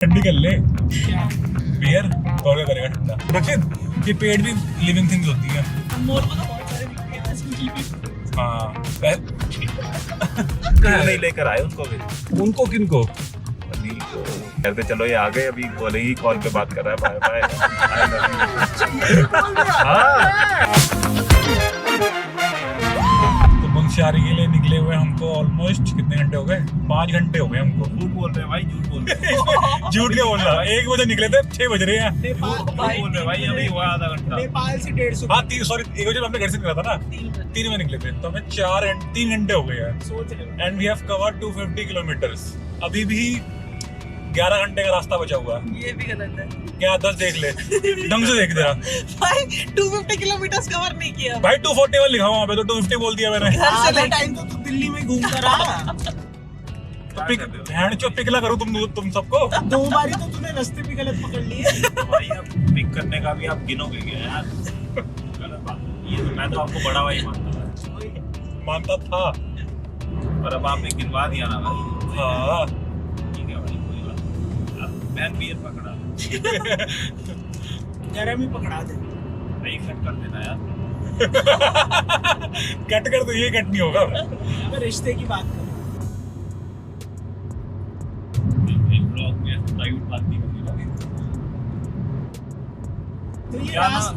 ठंडी कर ले बियर और करेगा ठंडा। रक्षित ये पेड़ भी लिविंग थिंग्स होती है। मोर को तो बहुत सारे दिखते हैं वैसे। हाँ क्यों नहीं लेकर आए उनको भी? उनको किनको कहते चलो ये आ गए, अभी बोले ही कॉल पे बात कर रहा है, बाय बाय। हाँ तो बंशियारी के लिए निकले हुए हमको ऑलमोस्ट कितने घंटे हो गए? 5 घंटे हो गए हमको। झूठ बोल रहे हैं भाई, झूठ बोल रहे हैं। झूठ क्या बोल रहा? 1 बजे निकले थे, 6 बज रहे हैं। नेपाल झूठ बोल रहे हैं भाई, अभी हुआ आधा घंटा। नेपाल से 150 हाँ 1 बजे हमने घर से निकला था ना, 3 बजे निकले थे, तो हमें 3 घंटे हो गए हैं। सोच रहे हो। And we have covered 250 kilometres. अभी भी 11 घंटे का रास्ता बचा हुआ है। ये भी गलत है क्या 10 देख ले, ढंग से देख जरा भाई। 250 किलोमीटर कवर नहीं किया भाई। 241 लिखा हुआ पे तो 250 बोल दिया मैंने। घर से आधा टाइम तो तू दिल्ली में घूमता रहा। तो पिक भैंड चो पिकला करूँ तुम सबको। 2 बारी तो तूने रास्ते भी गलत पकड़ लिए। तो भाई अब पिक करने का भी आप गिनोगे क्या यार? गलत बात है। ये तो मैं तो आपको बड़ा भाई मानता था पर अब आपने गिनवा दिया ना भाई। हाँ ठीक है भाई, कोई बात नहीं। मैं बियर पकड़ा गरम ही पकड़ा दे। नहीं, कट कर देना यार। कट कर तो ये कट नहीं होगा। अगर रिश्ते की बात करें ब्लॉग में ऐसे प्राइवेट बात नहीं करनी ना। तो ये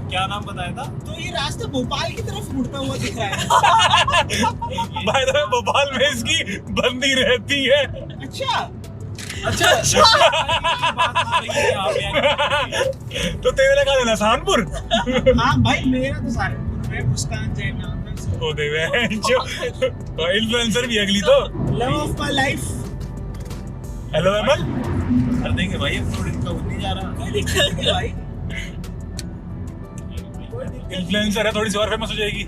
क्या नाम बताया था? तो ये रास्ता भोपाल की तरफ मुड़ता हुआ दिख रहा है। भाई तो भोपाल में इसकी बंदी रहती है। अच्छा अच्छा बात आ रही है यहाँ पे। तो तेरे लगा देना सहारनपुर। हाँ भाई, मेरा तो सहारनपुर में मुस्कान जैन नाम है। ओ देवे जो इन्फ्लुएंसर भी अगली तो। Love of my life. Hello Emil, कर देंगे भाई, अब थोड़ी इनका उतनी जा रहा। कोई दिक्कत नहीं भाई। इन्फ्लुएंसर है, थोड़ी सी और फेमस हो जाएगी।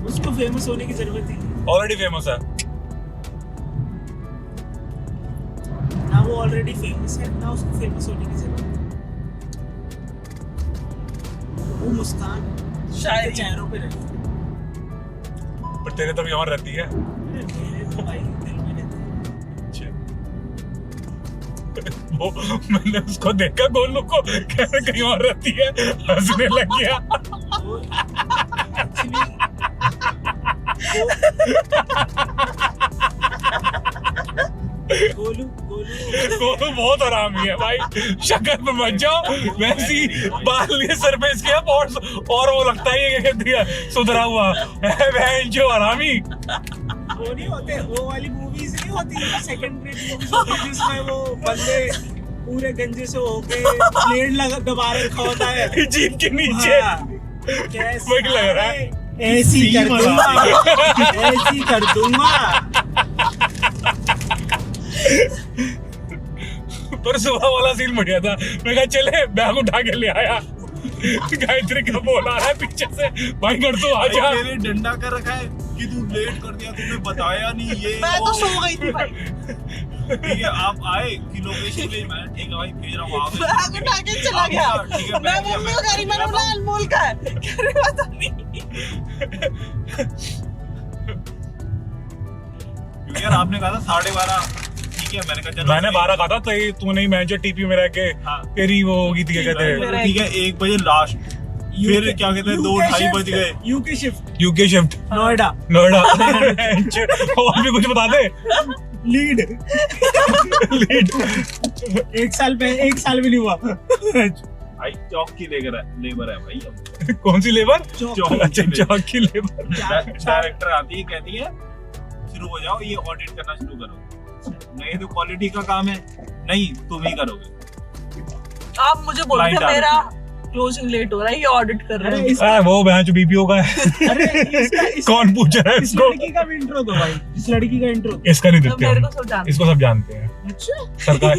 उसको फेमस होने की जरूरत ही नहीं। ऑलरेडी फेमस है। ना वो ऑलरेडी फेमस है, ना उसको फेमस होने की जरूरत है। वो मुस्कान शायद चेहरों पे रहती है। पर तेरे तो भी और रहती है। मेरे तो भाई दिल में रहती है। वो मैंने उसको देखा गोलू को कहीं और रहती है, हंसने लग गया। वो actually गोलू गोलू गोलू बहुत हरामी है भाई। शक्ल पे मत जाओ, वैसी बाल लिए सर पे इसके और वो लगता है ये क्या कहती है सुधरा हुआ है जो हरामी। वो नहीं होते, वो वाली मूवीज नहीं होती सेकंड ग्रेड मूवीज होती है जिसमें वो बंदे पूरे गंजे से होके ब्लेड लगा दबा रखा होता है जीप के नीचे। हाँ, कैसे वही लग रहा है। ऐसी कर दूंगा, ऐसी कर दूंगा। पर सुबह वाला सीन बढ़िया था। मैं कहा चले, बैग उठा के ले आया। गायत्री का बोल आ रहा है पीछे से, भाई घर तो आ जा। मेरे डंडा कर रखा है कि तू लेट कर दिया, तूने बताया नहीं ये। मैं तो सो गई थी भाई। ठीक है, आप आए कि लोकेशन पे, मैं ठीक है भाई भेज रहा हूँ, आ गए। बैग उठा के चला गया। ठीक है, मैं मम्मी को कह रही, मैंने बोला अनमोल का है। कह रही पता नहीं। क्योंकि यार आपने कहा था 12:30। ठीक है, मैंने कहा चलो। मैंने 12 कहा था तो तूने ही मैच टीपी में रह के हाँ। तेरी वो होगी थी, क्या कहते हैं ठीक है, 1 बजे लास्ट। फिर क्या कहते हैं 2-2:30 बज गए। UK shift, UK shift Noida Noida. और भी कुछ बता दे। लीड। लीड 1 साल भी नहीं हुआ। भाई चौक की लेबर है भाई अब। कौन सी लेबर? चौक। अच्छा चौक की लेबर। डायरेक्टर आती है, कहती है शुरू हो जाओ, ये ऑडिट करना शुरू करो। नहीं तो क्वालिटी का काम है, नहीं तुम ही करोगे। आप मुझे बोल Client रहे आ मेरा क्लोजिंग लेट हो रहा है, ये ऑडिट कर रहे हैं। इसका, वो बहन जो बीपीओ का है। अरे इसका कौन पूछ रहा है इस इसको? लड़की का भी इंट्रो दो भाई, इस लड़की का इंट्रो। इसका नहीं तो देते मेरे हम। को सब जानते इसको सब जानते हैं। अच्छा, सरकार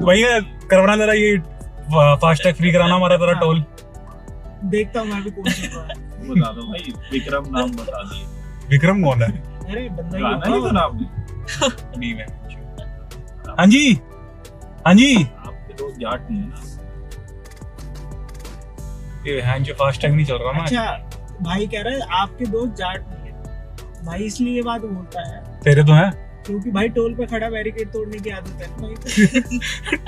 वही है, करवाना जरा ये फास्टैग फ्री कराना हमारा जरा टोल। देखता हूँ मैं भी कौन सा है। बता दो भाई, विक्रम नाम बता दिए। विक्रम कौन है? अरे बंदा गाना ही तो नाम है। नहीं मैं। हाँ जी, हाँ जी। आपके दोस्त जाट नहीं है ना? ये हैंड जो फास्टैग नहीं चल रहा ना। अच्छा भाई कह रहे हैं आपके दोस्त जाट नहीं है भाई, इसलिए ये बात बोलता है। तेरे तो हैं। क्योंकि भाई टोल पे खड़ा बैरिकेड तोड़ने की आदत है ना भाई।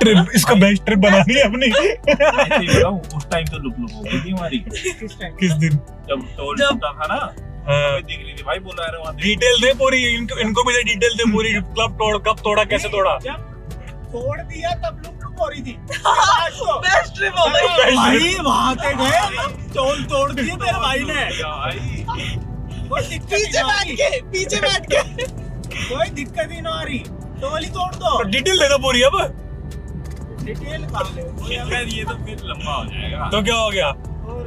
ट्रिप इसका बेस्ट ट्रिप बनानी है अपनी। ऐसे ही बताऊं, उस टाइम तो लुक हो गई थी हमारी। किस टाइम? किस दिन? जब टोल जब- टूटा था ना, हाँ। हमें दिख रही थी भाई, बोला रहे वहां डिटेल दे पूरी, इनको भी दे डिटेल दे पूरी, कब तोड़ा कैसे तोड़ा। जब तोड़ दिया तब लुक हो रही थी। आज तो बेस्ट ट्रिप हो गई। Best भाई वहां पे गए, टोल तोड़ दिए तेरे भाई ने। भाई कोई दिक्कत ही पीछे ना आ बैठ रही, के, पीछे बैठ के। कोई दिक्कत ही ना आ रही, टोल ही तोड़ दो। डिटेल दे दो पूरी अब। डिटेल निकाल ले वो यार। यार ये तो फिर लंबा हो जाएगा, तो क्या हो गया? और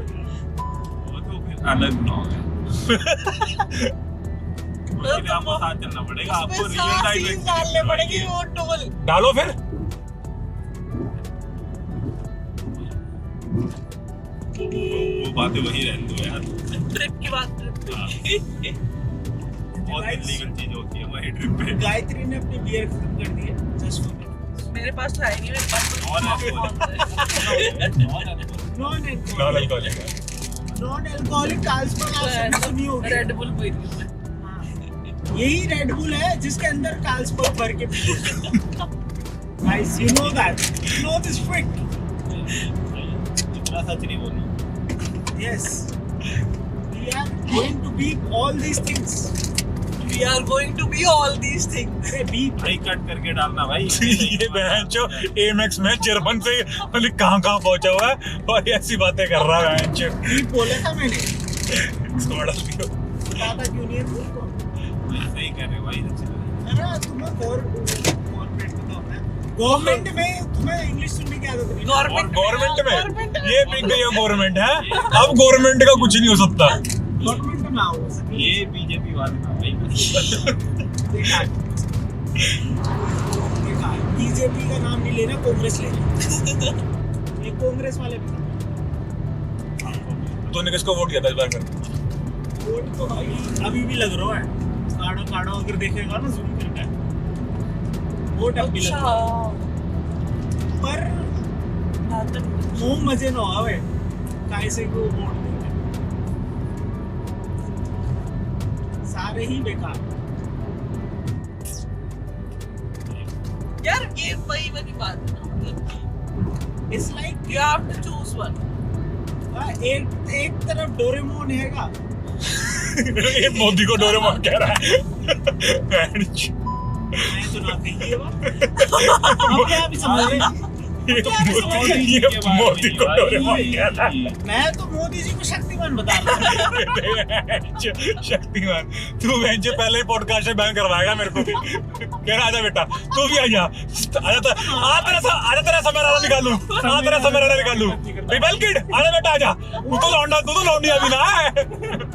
वो तो फिर अलग ना हो गया। उसके लिए आपको साथ चलना पड़ेगा, आपको उसमें रियल टाइम सांस डालने पड़ेगी वो टोल। डालो फिर। वो बातें वही रहने दो यार, ट्रिप की बात ट्रिप। बहुत इलीगल चीज होती है वही ट्रिप पे। गायत्री ने अपनी बियर खत्म कर दी है जस्ट फॉर मेरे पास तो है नहीं, मेरे पास तो और non alcoholic. Non alcoholic Carlsberg आपने सुनी होगी। रेड बुल पी रही हूँ मैं। हाँ। यही रेड बुल है जिसके अंदर कार्लसबर्ग भर के guys you know that, you know this trick. इतना सच नहीं बोलूं। Yes. We are going to be all these things. We are going to be all these things. अरे beep. भाई कट करके डालना भाई। ये बहन जो एमएक्स में जर्मन से मतलब कहाँ पहुंचा हुआ है और ऐसी बातें कर रहा है बहन जो। Beep बोला था मैंने। इसको बड़ा लियो। पता था क्यों नहीं है तुमको? सही कर रहे हो भाई, अच्छी तरह। अरे तुम्हें गवर्नमेंट में होना है। गवर्नमेंट में तुम्हें इंग्लिश सुनने की आदत नहीं है। गवर्नमेंट में ये बिक गई गवर्नमेंट है, अब गवर्नमेंट का कुछ नहीं हो सकता। गवर्नमेंट में आओ सभी। ये बीजेपी वाले ना भाई। देखा बीजेपी का नाम नहीं लेना, कांग्रेस लेना। ये कांग्रेस वाले तूने किसको वोट किया था इस बार में? वोट तो भाई अभी भी लग रहा है। काड़ो काड़ो अगर देखेगा ना जूम करके, वोट अभी लग रहा है। पर मुंह मजे न आवे कैसे को वोट देंगे, सारे ही बेकार। यार ये वही वाली बात है ना, it's like you have to choose one. एक तरफ डोरेमोन हैगा, ये मोदी को डोरेमोन कह रहा है। बहन जो। मैं तो ना कही ये बात। अब क्या आप समझ रहे? ये मोदी को डोरेमोन कह रहा है। मैं तो मोदी जी को शक्तिमान बता रहा हूँ। शक्तिमान तू बहन जो पहले ही पॉडकास्ट से बैन करवाएगा मेरे को भी। कह रहा आजा बेटा तू भी आजा, आजा तेरा समराला निकालूं, तेरा समराला निकालूं। रिबेल किड आजा बेटा आजा, तू तो लौंडी अभी ना है।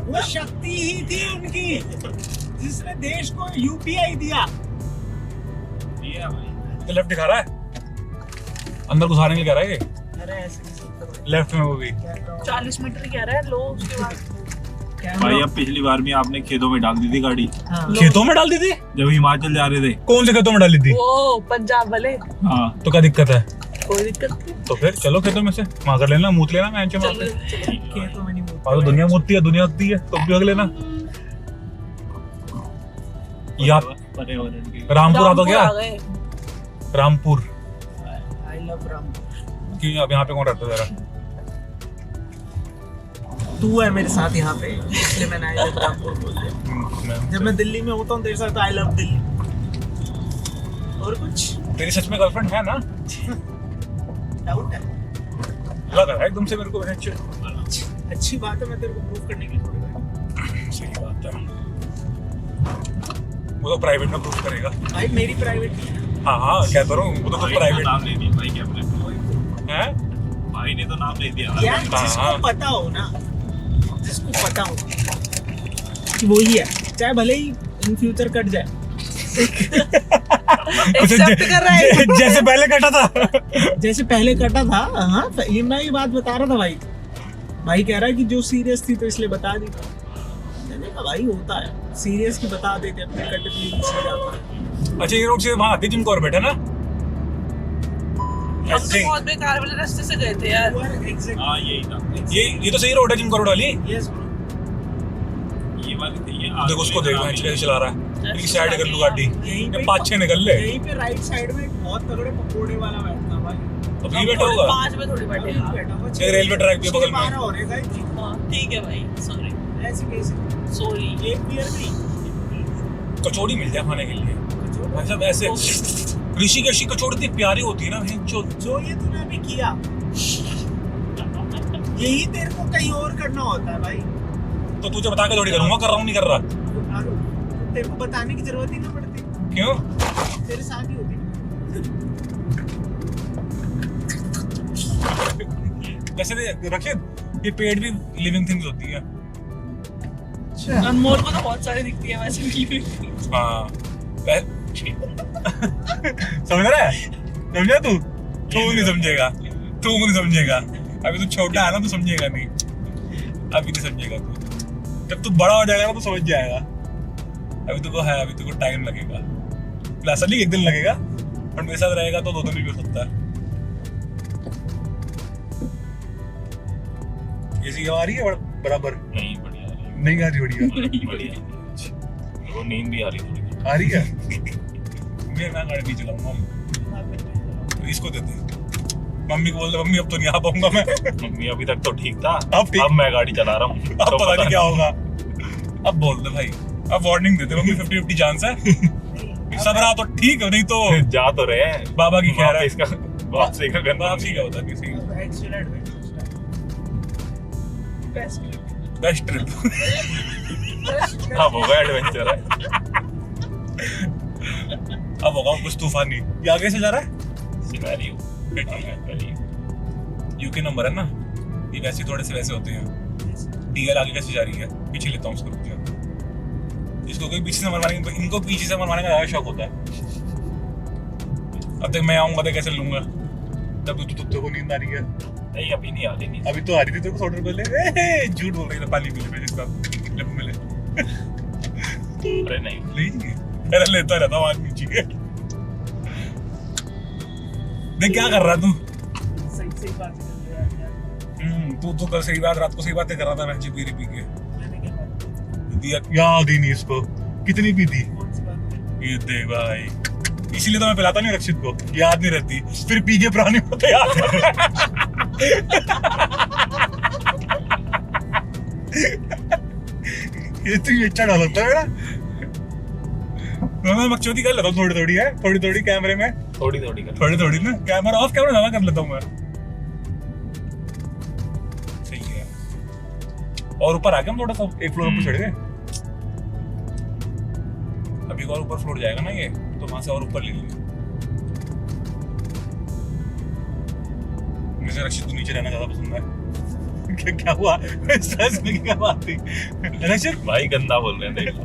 वो शक्ति ही थी उनकी जिसने देश को यूपीआई दिया। दिया भाई। तो लेफ्ट दिखा रहा है, अंदर घुसाने के लिए कह रहा है ये। अरे ऐसे नहीं सकता लेफ्ट में वो भी। 40 मीटर कह रहा है लो, उसके बाद भाई अब पिछली बार भी आपने खेतों में डाल दी थी गाड़ी, हाँ। खेतों में डाल दी थी? जब हिमाचल जा रहे थे। कौन से खेतों में डाली थी? वो पंजाब वाले, हाँ तो क्या दिक्कत है? कोई दिक्कत नहीं। तो फिर चलो खेतों में से वहां कर लेना, मूत लेना। मैं चलो चलो। खेतों में नहीं तो दुनिया मूतती है, दुनिया होती है, तो भी हक लेना। या पर्यावरण की। रामपुर आ तो क्या? आ गए। Rampur I love Ram. क्यों? अब यहाँ पे कौन रहता है जरा? तू है मेरे साथ यहाँ पे, इसलिए मैंने आई लव रामपुर बोल दिया। जब मैं दिल्ली में होता हूँ तेरे साथ आई लव दिल्ली। और कुछ तेरी सच में गर्लफ्रेंड है ना? डाउट है? लग रहा है एकदम से मेरे को। अच्छी बात है, मैं तेरे को प्रूव करने के लिए थोड़ी बात। सही बात है, वो तो प्राइवेट में प्रूफ करेगा। भाई मेरी प्राइवेट नहीं है। हाँ हाँ क्या करूँ, वो तो भाई कुछ ने प्राइवेट नाम नहीं दिया भाई, कैमरे है। भाई ने तो नाम नहीं दिया। यार जिसको पता हो ना, जिसको पता हो कि वो ही है, चाहे भले ही इन फ्यूचर कट जाए। एक्सेप्ट कर रहा है। जैसे पहले कटा था। जैसे पहले कटा था। हाँ ये मैं ये बात बता रहा था भाई। भाई कह रहा है कि जो सीरियस थी तो इसलिए बता दी। मैंने कहा भाई होता है, सीरियस की बता देते, अपने कट भी जाता है। अच्छा ये रोड से वहाँ आती जिम कॉर्बेट है ना? हम तो बहुत बेकार वाले रास्ते से गए थे यार। हाँ यही था, ये तो सही रोड है जिम कॉर्बेट वाली। यस ये वाली थी। ये देखो उसको देखो कैसे चला रहा है। इनकी साइड कर लूं गाड़ी, यहीं पे 5-6 निकल ले। यहीं पे राइट साइड में एक बहुत तगड़े पकोड़े वाला बैठता भाई। अब ये बैठा होगा 5 में थोड़ी बैठेगा। एक रेलवे ट्रैक पे बगल में। 12 हो रहे गाइस। हाँ ठीक है भाई, सॉरी ऐसे कैसे? सॉरी। एक बियर नहीं, कचौड़ी मिल जाए खाने के लिए भाई साहब। ऐसे ऋषिकेश की कचौड़ी इतनी प्यारी होती है ना भाई, जो ये तूने अभी किया, यही तेरे को कहीं और करना होता है भाई। तो तुझे बता के थोड़ी करूंगा, कर रहा हूँ नहीं कर रहा। तेरे को बताने की जरूरत ही ना पड़ती, क्यों? तेरे साथ ही होती। वैसे रक्षित, ये पेड़ भी लिविंग थिंग्स होती है। अनमोल को तो बहुत सारी दिखती है वैसे भी। हाँ समझ रहा है? समझा तू नहीं समझेगा, तू नहीं समझेगा। अभी तू छोटा है ना, तू समझेगा नहीं, अभी नहीं समझेगा तू। जब तू बड़ा हो जाएगा ना तो समझ जाएगा। अभी तुझको है, अभी तुझको टाइम लगेगा। असल एक दिन लगेगा, और मेरे साथ रहेगा तो 2 दिन भी हो सकता है। ये आ रही है बराबर? नहीं बढ़िया नहीं आ रही बढ़िया? बढ़िया। वो नींद भी आ रही थोड़ी। आ रही है? मैं गाड़ी नहीं चलाऊंगा, तो इसको देते हैं। मम्मी को बोल दे, मम्मी अब तो नहीं आ पाऊंगा मैं। मम्मी अभी तक तो ठीक था, अब ठीक। अब मैं गाड़ी चला रहा हूँ। अब पता नहीं क्या होगा। अब बोल दे भाई, अब वार्निंग देते, मम्मी 50-50 चांस है। सब रहा तो ठीक है, नहीं तो जा तो रहे हैं। बाबा की खैर है। इसका वापसी का गंदा वापसी का होता नहीं सही। Best best trip. अब होगा एडवेंचर है। अब होगा कुछ तूफानी। ये आगे से जा रहा है? सिनेरियो यूके नंबर है ना, ये वैसे थोड़े से वैसे होते हैं। डीएल आगे कैसे जा रही है? पीछे लेता हूँ उसको, रुक जा। इसको कोई पीछे से मरवाने, इनको पीछे से मरवाने का ज्यादा शौक होता है। अब तक मैं आऊंगा तो कैसे लूंगा? तब तो को नींद आ रही है। नहीं अभी नहीं आ रही, नहीं अभी तो आ रही थी, तेरे को थोड़ी देर पहले झूठ बोल रही थी। पानी पी ले मेरे साथ, लेप मिले। अरे नहीं नहीं अरे लेता रहता हूँ आदमी जी के। देख क्या कर रहा तू? सही बात कर रहा है। तू कल सही बात, रात को सही बातें कर रहा था मैं पी के। मैंने क्या बात की? दिया याद ही नहीं इसको, कितनी पी थी कौन सी बात की? ये देख भाई। इसीलिए तो मैं पिलाता नहीं रक्षित को, याद नहीं रहती। फिर पी के पुरानी होते याद। ये तो ये अच्छा डाल होता है मेरा। मैं मकचोदी कर लेता हूँ थोड़ी है, थोड़ी कैमरे में, थोड़ी थोड़ी ना। कैमरा ऑफ, कैमरा ज्यादा कर लेता हूँ मैं। सही है। और ऊपर आ गए हम थोड़ा सा, एक फ्लोर ऊपर चढ़ गए। अभी और ऊपर फ्लोर जाएगा ना ये, तो वहां से और ऊपर ले लेंगे। मुझे रक्षित को नीचे रहना ज्यादा पसंद है। क्या हुआ? स्ट्रेस में क्या बात थी? रक्षित भाई गंदा बोल रहे हैं, देख लो।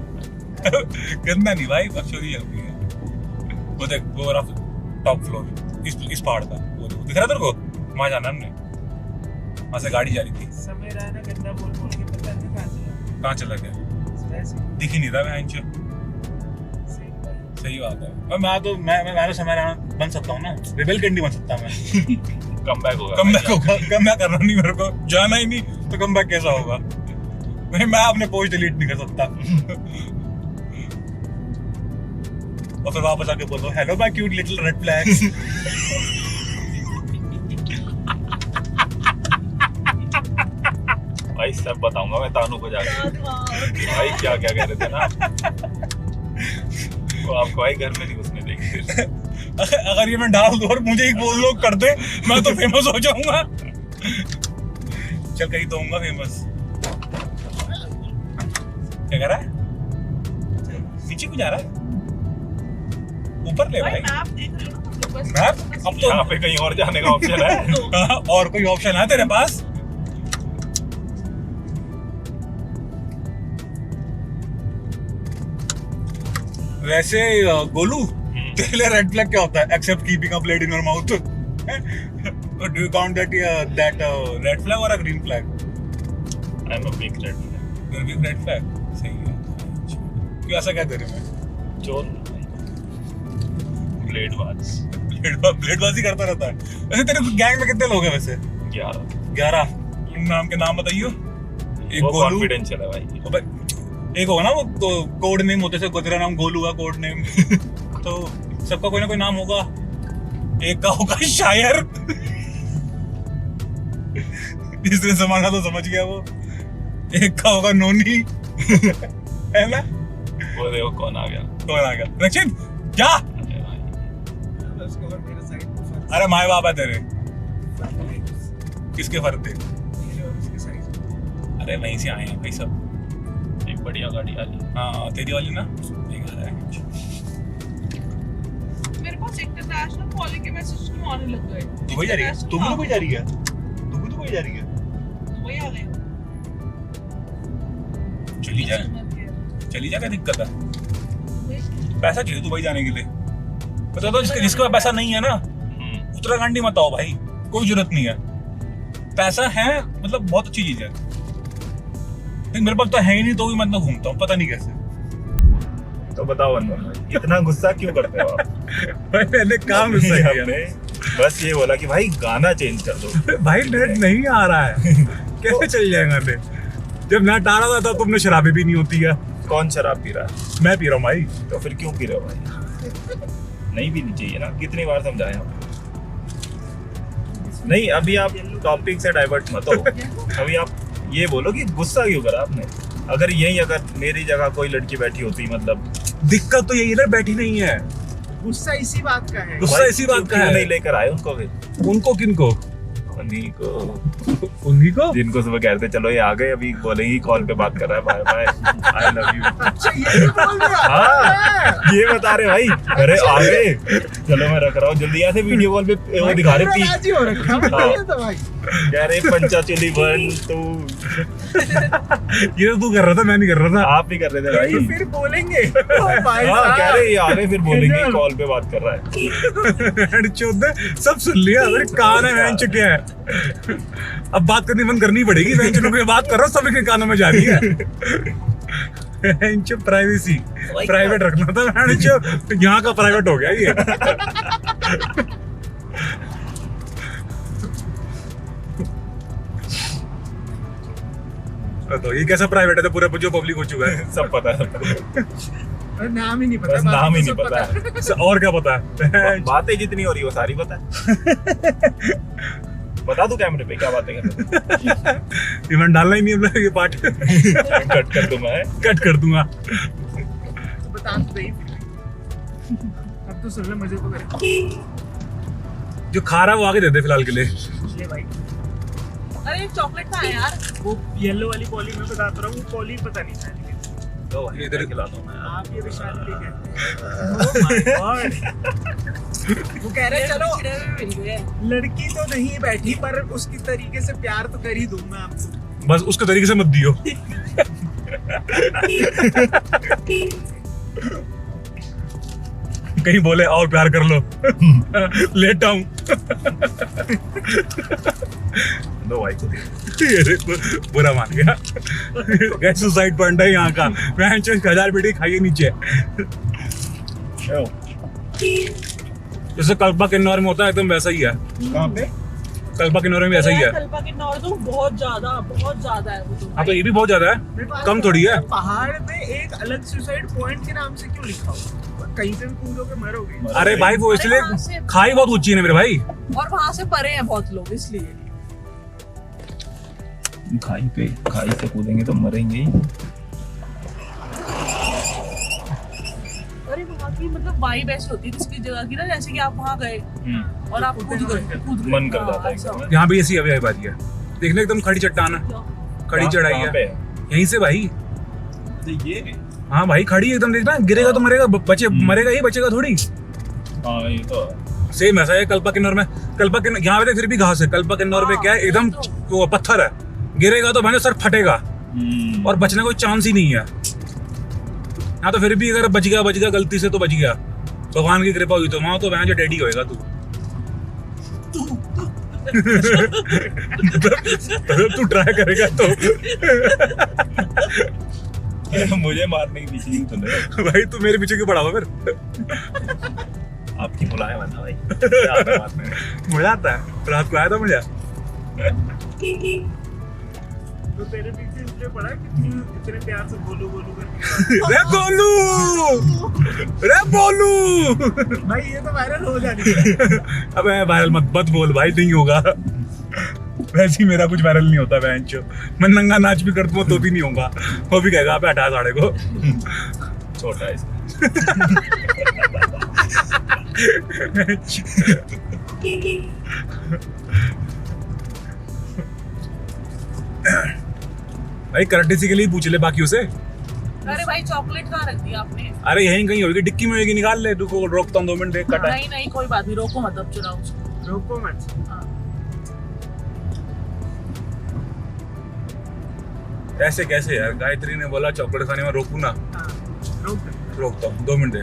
गंदा नहीं भाई, बकचोदी है। वो देख, वो रहा टॉप फ्लोर इस पहाड़ का, वो दिख रहा तेरे को? वहां जाना हमने, वहां से गाड़ी जा रही थी। समय रहा ना गंदा बोल के, पता नहीं कहाँ चला गया? वैसे दिख ही नहीं रहा। मैं सही बात है। और मैं तो समय रहना बन सकता हूँ ना, रिबेल कैंडी बन सकता हूँ मैं। कम बैक होगा। कम बैक करना नहीं मेरे को, जाना ही नहीं तो कम बैक कैसा होगा? मैं अपने पोस्ट डिलीट नहीं कर सकता। और फिर वापस आके बोलो, hello my cute little red flags. भाई सब बताऊंगा मैं तानू को जाके। भाई क्या क्या कह रहे थे ना, वो आपको भाई घर में नहीं घुसने देंगे। अगर ये मैं डाल दूं और मुझे एक बोल लोग कर दे, मैं तो फेमस हो जाऊंगा। चल कहीं तो होऊंगा फेमस। क्या कर रहा है? नीचे क्यों जा रहा है? ऊपर ले भाई। मैप देख लो ना, बस मैप? अब तो यहाँ पे कहीं और जाने का ऑप्शन है? और कोई ऑप्शन है तेरे पास? वैसे गोलू, तेरे लिए रेड फ्लैग क्या होता है? Except keeping a blade in your mouth. Do you count that red flag और a green flag? I am a big red flag. Big red flag, सही है। क्यों ऐसा क्या तेरे में? चोर ब्लेडबाजी करता रहता है। वैसे तेरे गैंग में कितने लोग हैं वैसे? 11। 11। नाम के नाम बताइयो। एक वो गोलू। कॉन्फिडेंशियल है भाई। एक होगा ना वो कोड नेम होते थे, तेरा नाम गोलू है कोड नेम तो सबका कोई ना कोई नाम होगा। एक का होगा शायर जिसने संभाला तो समझ गया वो। एक का होगा नोनी है ना। वो देखो कौन आ गया। कौन आ गया? रक्षित क्या? अरे माए बाप है तेरे। किसके फर्क थे? अरे वहीं से आए हैं भाई सब। एक बढ़िया गाड़ी आ रही है। हाँ तेरी वाली ना। एक आ रहा है। मेरे पास इंटरनेशनल कॉलिंग के मैसेज क्यों आने लग गए? दुबई जा रही है? तू भी दुबई जा रही है? तू भी दुबई जा रही है? दुबई आ गए। चली जा, चली जा, क्या दिक्कत है? पैसा चाहिए दुबई जाने के लिए। बता दो जिसके पास पैसा नहीं है ना, उत्तराखंड मत आओ भाई, कोई जरूरत नहीं है। पैसा है मतलब बहुत अच्छी चीज है, लेकिन मेरे पास तो है ही नहीं, तो भी मैं घूमता हूँ पता नहीं कैसे। तो बताओ अनमोल भाई, इतना गुस्सा क्यों करते हो आप? मैंने काम गुस्सा किया। हमने बस ये बोला कि भाई गाना चेंज कर दो। भाई नेट नहीं आ रहा है कैसे चल जाएगा नेट? जब नेट आ रहा था तुमने शराबी भी नहीं होती है। कौन शराब पी रहा है? मैं पी रहा हूँ भाई। तो फिर क्यों पी रहे हो भाई? नहीं पीनी चाहिए ना, कितनी बार समझाएं आपको। नहीं अभी आप टॉपिक से डाइवर्ट मत हो। अभी आप ये बोलो कि गुस्सा क्यों करा आपने? अगर यही अगर मेरी जगह कोई लड़की बैठी होती, मतलब दिक्कत तो यही ना, बैठी नहीं है। गुस्सा इसी बात का है। गुस्सा इसी बात का क्यों है। नहीं लेकर आए उनको फिर? उनको किनको? उन्हीं को, उन्हीं को जिनको सुबह कहते चलो ये आ गए, अभी बोलेंगे कॉल पे बात कर रहा है, bye bye, I love you. अच्छा ये बोल रहा है। हाँ ये बता रहे भाई, अरे आ गए चलो मैं रख रहा हूँ जल्दी। ऐसे वीडियो कॉल पे वो दिखा रहे पी राजी हो रखा है। हाँ। ये तो भाई कह रहे पंचा चुली 1 2। ये तो तू कर रहा था, मैं नहीं कर रहा था। आप भी कर रहे थे भाई। फिर बोलेंगे ओ भाई हाँ साहब। कह रहे ये आ रहे, फिर बोलेंगे कॉल पे बात कर रहा है। चौदह सब सुन लिया, मेरे कान है वहन चुके हैं। अब बात करनी बंद करनी पड़ेगी। वहन चुके मैं बात कर रहा हूँ, सभी के कानों में जा रही है। वहन चुप, प्राइवेसी प्राइवेट रखना था। वहन चुप, यहाँ का प्राइवेट हो गया ये। तो ये कैसा प्राइवेट है? तो पूरा जो पब्लिक हो चुका है। सब पता है, नाम ही नहीं पता। बस नाम ही नहीं पता है। और क्या पता है? बातें जितनी हो रही है वो सारी पता है। बता दूं कैमरे पे क्या बातें कर रहे हो? इवेंट डालना ही नहीं है ये पार्ट। कट कर दूं मैं? कट कर दूंगा। तो बता तो दे। अब तो सुन ले, मजे तो करे। जो खा रहा है वो आगे दे दे फिलहाल के लिए। ये भाई अरे चॉकलेट कहाँ है यार? वो येलो वाली पॉली में बताता रहा हूँ, वो पॉली पता नहीं था लेकिन तो भाई इधर खिला दो मैं। आप ये विशाल लेके ओह माय गॉड। वो कह रहे चलो चिड़े में मिल गए। लड़की तो नहीं बैठी पर उसकी तरीके से प्यार तो कर ही दूं मैं आपको। बस उसके तरीके से मत दियो। कहीं बोले और प्यार कर लो। लेटा हूँ। दो भाई को दे। ये देखो, बुरा मान गया। सुसाइड पॉइंट है यहाँ का। मैं 1000 बेटी खाइए नीचे। जैसे कल्पा किन्नौर में होता है एकदम वैसा ही है। कहाँ पे? कल्पा किन्नौर में भी ऐसा ही है। कल्पा के नॉर्थ तो बहुत ज्यादा है वो तो। हाँ तो ये भी बहुत ज्यादा है, कम थोड़ी है। पहाड़ पे एक अलग सुसाइड पॉइंट के नाम से क्यों लिखा हुआ? कहीं से भी कूदोगे मरोगे। अरे भाई वो अरे वहाँ इसलिए से- खाई बहुत ऊंची है ना मेरे भाई। और वहाँ से परे हैं बहुत लोग इसलिए। खाई से कूदेंगे तो मरेंगे ही। अरे वहाँ की मतलब वाइब ऐसी होती है किसी जगह की ना, जैसे कि आप वहाँ गए और आप कूद गए। मन कर जाता है ऐसा। एकदम। यहाँ भी ऐसी अभी बात है। देखने एकदम खड़ी चट्टान है, खड़ी चढ़ाई कहाँ है पे? यहीं से भाई। ये हाँ भाई खड़ी एकदम, देखना गिरेगा तो मरेगा, बचे मरेगा ही, बचेगा थोड़ी। हाँ ये तो सेम ऐसा है कल्पा किन्नौर में। कल्पा किन्नौर यहाँ पे फिर भी घास है, कल्पा किन्नौर में क्या है एकदम वो पत्थर है, गिरेगा तो मैंने सर फटेगा और बचने का कोई चांस ही नहीं है। हाँ तो फिर भी अगर बच गया गलती से तो बच गया, भगवान की कृपा हुई तो वहां तो वहां जो डैडी होएगा तू। तू ट्राई करेगा तो मुझे मारने की पीछे तो भाई तू मेरे पीछे क्यों पड़ा हुआ फिर? आपकी मुलायम है ना भाई। क्या आता है मारने में? मजा आता है, रात को आया था मजा। तो तेरे पीछे इसलिए पड़ा कि तू इतने प्यार से बोलू बोलू करके रे बोलू भाई ये तो वायरल हो जानी है। अबे वायरल मत बोल भाई, नहीं होगा। वैसे ही मेरा कुछ वायरल नहीं होता बेंचो। मैं नंगा नाच भी करता हूँ तो भी नहीं होगा। वो भी कहेगा आप हटा साढ़े को छोटा है भाई कर्टेसी के लिए पूछ ले बाकी उसे। अरे भाई चॉकलेट कहाँ रख दी आपने? अरे यहीं कहीं होगी, डिक्की में होगी, निकाल ले। रुको रोकता हूँ 2 मिनट, देख कटा। नहीं नहीं कोई बात नहीं, रोको मत अब चुराओ उसको। रोको मत। हाँ। ऐसे कैसे यार, गायत्री ने बोला चॉकलेट खाने में रोकू ना। हाँ, रोक दे। रोकता हूँ 2 मिनट दे।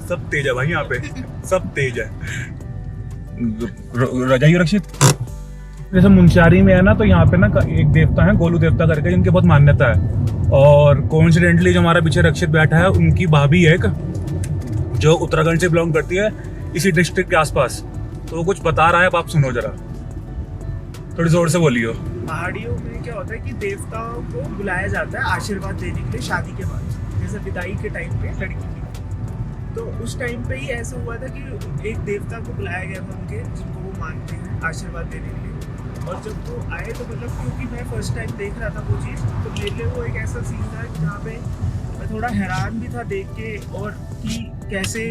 सब तेज है भाई यहाँ पे, सब तेज है। रजाई रक्षित जैसे मुंशियारी में है ना, तो यहाँ पे ना एक देवता है गोलू देवता करके, जिनकी बहुत मान्यता है। और कोइंसिडेंटली जो हमारा पीछे रक्षित बैठा है, उनकी भाभी है एक, जो उत्तराखंड से बिलोंग करती है, इसी डिस्ट्रिक्ट के आसपास। तो वो कुछ बता रहा है, अब आप सुनो जरा, थोड़ी जोर से बोलियो। पहाड़ियों में क्या होता है कि देवताओं को बुलाया जाता है आशीर्वाद देने के लिए शादी के बाद, जैसे विदाई के टाइम पे लड़की की। तो उस टाइम पे ही ऐसा हुआ था कि एक देवता को बुलाया गया था उनके, जिनको वो मानते हैं, आशीर्वाद देने के लिए। और जब वो आए तो मतलब क्योंकि मैं फर्स्ट टाइम देख रहा था वो चीज़, तो मेरे लिए वो एक ऐसा सीन था जहाँ पे मैं थोड़ा हैरान भी था देख के, और कि कैसे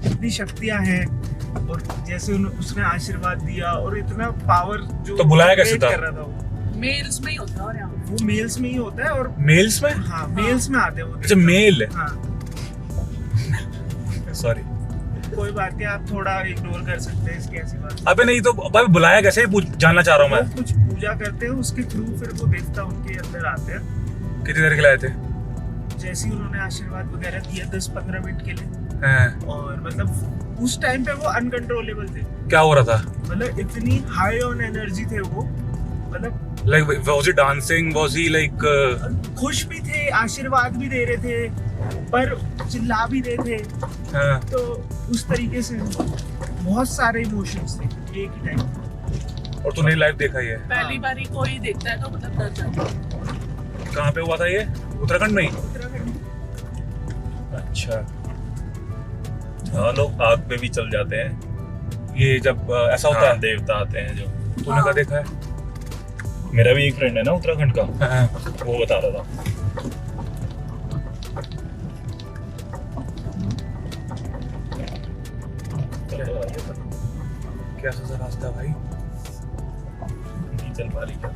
इतनी शक्तियाँ हैं, और जैसे उसने आशीर्वाद दिया, और इतना पावर जो तो बुलाया कैसे था? कर रहा था वो मेल्स में ही होता है और यहाँ पे। वो मेल्स में ही होता है। और मेल्स में? हाँ, मेल्स में आते हैं वो। अच्छा मेल, हाँ, सॉरी। कोई बात नहीं, आप थोड़ा इग्नोर कर सकते हैं इसकी ऐसी बात। अबे नहीं तो भाई बुलाया कैसे, जानना चाह रहा हूँ वो मैं। कुछ पूजा करते हैं, उसके थ्रू फिर वो देवता उनके अंदर आते हैं। कितनी देर के लिए आए थे? जैसे ही उन्होंने आशीर्वाद वगैरह दिया 10-15 मिनट के लिए, हाँ, और मतलब उस टाइम पे वो अनकंट्रोलेबल थे। क्या हो रहा था? मतलब इतनी हाई ऑन एनर्जी थे वो, मतलब like was he dancing, was he like खुश भी थे, आशीर्वाद भी दे रहे थे, पर चिल्ला भी रहे थे। हाँ। तो उस तरीके से बहुत सारे इमोशंस थे एक ही टाइम। और तूने लाइव देखा ये? पहली बार ही कोई देखता है तो मतलब डर जाता है। कहाँ पे हुआ था ये? उत्तराखंड में ही? उत्तराखंड। अच्छा। हाँ, लोग आग पे भी चल जाते हैं। ये जब ऐसा होता हाँ, है? देवता आते हैं जो। तूने क्या देखा है? मेरा भी एक फ्रेंड है ना उत्तराखंड का, हाँ। वो बता रहा था। कैसा सा रास्ता भाई? नहीं चल पा रही क्या?